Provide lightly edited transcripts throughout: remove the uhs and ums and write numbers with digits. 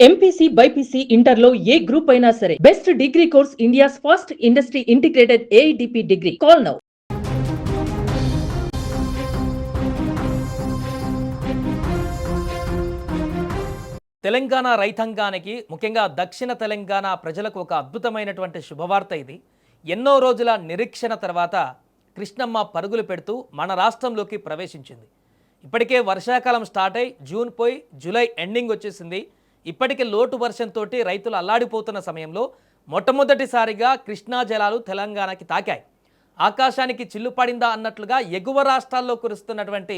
MPC BiPC ఇంటర్లో ఏ group అయినా సరే best degree course India's first industry integrated AIDP degree. Call now. Telangana రైతాంగానికి, ముఖ్యంగా దక్షిణ తెలంగాణ ప్రజలకు ఒక అద్భుతమైనటువంటి శుభవార్త ఇది. ఎన్నో రోజుల నిరీక్షణ తర్వాత కృష్ణమ్మ పరుగులు పెడుతూ మన రాష్ట్రంలోకి ప్రవేశించింది. ఇప్పటికే వర్షాకాలం స్టార్ట్ అయి జూన్ పోయి జూలై ఎండింగ్ వచ్చేసింది. ఇప్పటికే లోటు వర్షంతో రైతులు అల్లాడిపోతున్న సమయంలో మొట్టమొదటిసారిగా కృష్ణా జలాలు తెలంగాణకి తాకాయి. ఆకాశానికి చిల్లు పడిందా అన్నట్లుగా ఎగువ రాష్ట్రాల్లో కురుస్తున్నటువంటి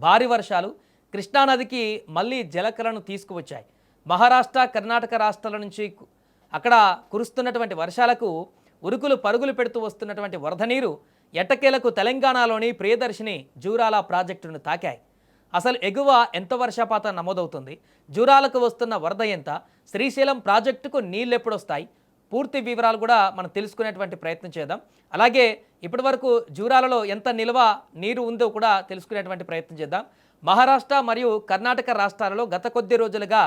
భారీ వర్షాలు కృష్ణానదికి మళ్ళీ జలకలను తీసుకువచ్చాయి. మహారాష్ట్ర, కర్ణాటక రాష్ట్రాల నుంచి అక్కడ కురుస్తున్నటువంటి వర్షాలకు ఉరుకులు పరుగులు పెడుతూ వస్తున్నటువంటి వరద నీరు ఎట్టకేలకు తెలంగాణలోని ప్రియదర్శిని జూరాల ప్రాజెక్టును తాకాయి. అసలు ఎగువ ఎంత వర్షపాతం నమోదవుతుంది, జూరాలకు వస్తున్న వరద ఎంత, శ్రీశైలం ప్రాజెక్టుకు నీళ్ళు ఎప్పుడు వస్తాయి, పూర్తి వివరాలు కూడా మనం తెలుసుకునేటువంటి ప్రయత్నం చేద్దాం. అలాగే ఇప్పటి వరకు జూరాలలో ఎంత నిల్వ నీరు ఉందో కూడా తెలుసుకునేటువంటి ప్రయత్నం చేద్దాం. మహారాష్ట్ర మరియు కర్ణాటక రాష్ట్రాలలో గత కొద్ది రోజులుగా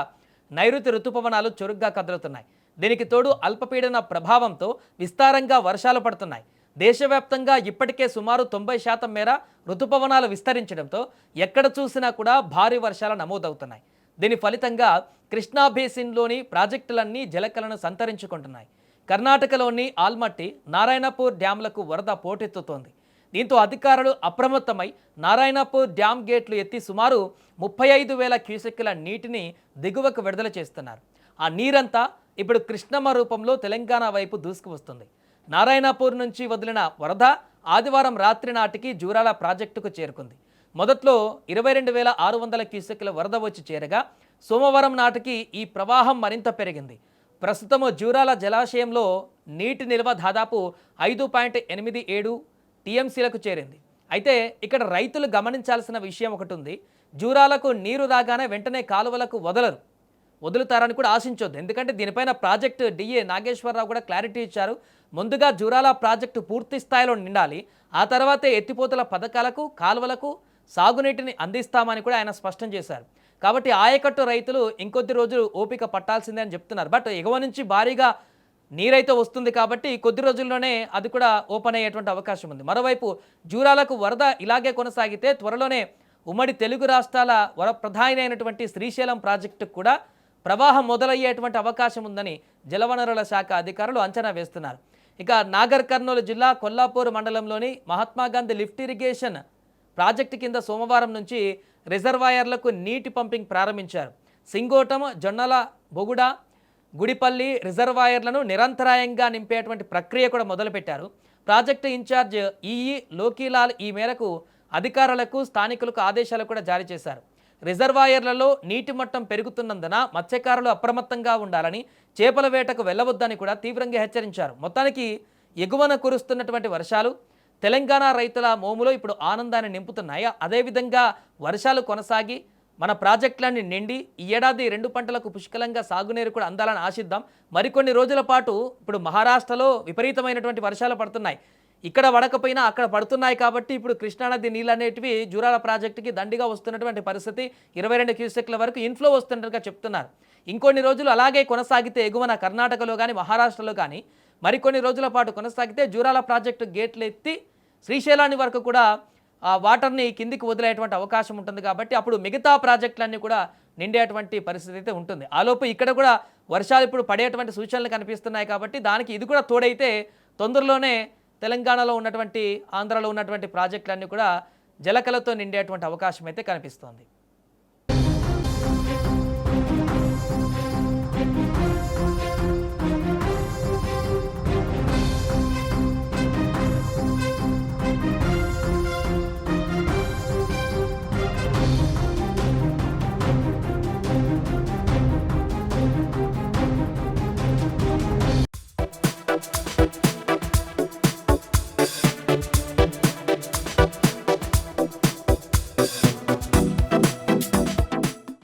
నైరుతి ఋతుపవనాలు చురుగ్గా కదులుతున్నాయి. దీనికి తోడు అల్పపీడన ప్రభావంతో విస్తారంగా వర్షాలు పడుతున్నాయి. దేశవ్యాప్తంగా ఇప్పటికే సుమారు 90% మేర ఋతుపవనాలు విస్తరించడంతో ఎక్కడ చూసినా కూడా భారీ వర్షాలు నమోదవుతున్నాయి. దీని ఫలితంగా కృష్ణా బేసిన్లోని ప్రాజెక్టులన్నీ జలకలను సంతరించుకుంటున్నాయి. కర్ణాటకలోని ఆల్మట్టి, నారాయణపూర్ డ్యాంలకు వరద పోటెత్తుతోంది. దీంతో అధికారులు అప్రమత్తమై నారాయణపూర్ డ్యామ్ గేట్లు ఎత్తి సుమారు 35,000 క్యూసెక్కుల నీటిని దిగువకు విడుదల చేస్తున్నారు. ఆ నీరంతా ఇప్పుడు కృష్ణమ్మ రూపంలో తెలంగాణ వైపు దూసుకువస్తుంది. నారాయణపూర్ నుంచి వదిలిన వరద ఆదివారం రాత్రి నాటికి జూరాల ప్రాజెక్టుకు చేరుకుంది. మొదట్లో 22,600 క్యూసెక్కుల వరద వచ్చి చేరగా సోమవారం నాటికి ఈ ప్రవాహం మరింత పెరిగింది. ప్రస్తుతం జూరాల జలాశయంలో నీటి నిల్వ దాదాపు 5.87 టీఎంసీలకు చేరింది. అయితే ఇక్కడ రైతులు గమనించాల్సిన విషయం ఒకటి ఉంది. జూరాలకు నీరు రాగానే వెంటనే కాలువలకు వదులుతారని కూడా ఆశించొద్దు. ఎందుకంటే దీనిపైన ప్రాజెక్టు డిఏ నాగేశ్వరరావు కూడా క్లారిటీ ఇచ్చారు. ముందుగా జూరాల ప్రాజెక్టు పూర్తి స్థాయిలో నిండాలి, ఆ తర్వాతే ఎత్తిపోతల పథకాలకు, కాలువలకు సాగునీటిని అందిస్తామని కూడా ఆయన స్పష్టం చేశారు. కాబట్టి ఆయకట్టు రైతులు ఇంకొద్ది రోజులు ఓపిక పట్టాల్సిందే అని చెప్తున్నారు. బట్ ఎగువ నుంచి భారీగా నీరైతే వస్తుంది కాబట్టి కొద్ది రోజుల్లోనే అది కూడా ఓపెన్ అయ్యేటువంటి అవకాశం ఉంది. మరోవైపు జూరాలకు వరద ఇలాగే కొనసాగితే త్వరలోనే ఉమ్మడి తెలుగు రాష్ట్రాల ప్రధాని అయినటువంటి శ్రీశైలం ప్రాజెక్టుకు కూడా ప్రవాహం మొదలయ్యేటువంటి అవకాశం ఉందని జలవనరుల శాఖ అధికారులు అంచనా వేస్తున్నారు. ఇక నాగర్ కర్నూలు జిల్లా కొల్లాపూర్ మండలంలోని మహాత్మాగాంధీ లిఫ్ట్ ఇరిగేషన్ ప్రాజెక్టు కింద సోమవారం నుంచి రిజర్వాయర్లకు నీటి పంపింగ్ ప్రారంభించారు. సింగోటం, జొన్నల బొగుడ, గుడిపల్లి రిజర్వాయర్లను నిరంతరాయంగా నింపేటువంటి ప్రక్రియ కూడా మొదలుపెట్టారు. ప్రాజెక్టు ఇన్ఛార్జ్ ఈఈ లోకీలాల్ ఈ మేరకు అధికారులకు, స్థానికులకు ఆదేశాలు కూడా జారీ చేశారు. రిజర్వాయర్లలో నీటి మట్టం పెరుగుతున్నందున మత్స్యకారులు అప్రమత్తంగా ఉండాలని, చేపల వేటకు వెళ్లవద్దని కూడా తీవ్రంగా హెచ్చరించారు. మొత్తానికి ఎగువన కురుస్తున్నటువంటి వర్షాలు తెలంగాణ రైతుల మోములో ఇప్పుడు ఆనందాన్ని నింపుతున్నాయి. అదేవిధంగా వర్షాలు కొనసాగి మన ప్రాజెక్టులన్నీ నిండి ఈ ఏడాది 2 పంటలకు పుష్కలంగా సాగునీరు కూడా అందాలని ఆశిద్దాం. మరికొన్ని రోజుల పాటు ఇప్పుడు మహారాష్ట్రలో విపరీతమైనటువంటి వర్షాలు పడుతున్నాయి. ఇక్కడ పడకపోయినా అక్కడ పడుతున్నాయి కాబట్టి ఇప్పుడు కృష్ణానది నీళ్ళు అనేటివి జూరాల ప్రాజెక్టుకి దండిగా వస్తున్నటువంటి పరిస్థితి. 22 క్యూసెక్ల వరకు ఇన్ఫ్లో వస్తున్నట్టుగా చెప్తున్నారు. ఇంకొన్ని రోజులు అలాగే కొనసాగితే ఎగువన కర్ణాటకలో కానీ మహారాష్ట్రలో కానీ మరికొన్ని రోజుల పాటు కొనసాగితే జూరాల ప్రాజెక్టు గేట్లు ఎత్తి శ్రీశైలాన్ని వరకు కూడా ఆ వాటర్ని కిందికి వదిలేటువంటి అవకాశం ఉంటుంది. కాబట్టి అప్పుడు మిగతా ప్రాజెక్టులన్నీ కూడా నిండేటువంటి పరిస్థితి అయితే ఉంటుంది. ఆలోపు ఇక్కడ కూడా వర్షాలు ఇప్పుడు పడేటువంటి సూచనలు కనిపిస్తున్నాయి. కాబట్టి దానికి ఇది కూడా తోడైతే తొందరలోనే తెలంగాణలో ఉన్నటువంటి, ఆంధ్రలో ఉన్నటువంటి ప్రాజెక్టులన్నీ కూడా జలకలతో నిండేటువంటి అవకాశం అయితే కనిపిస్తోంది.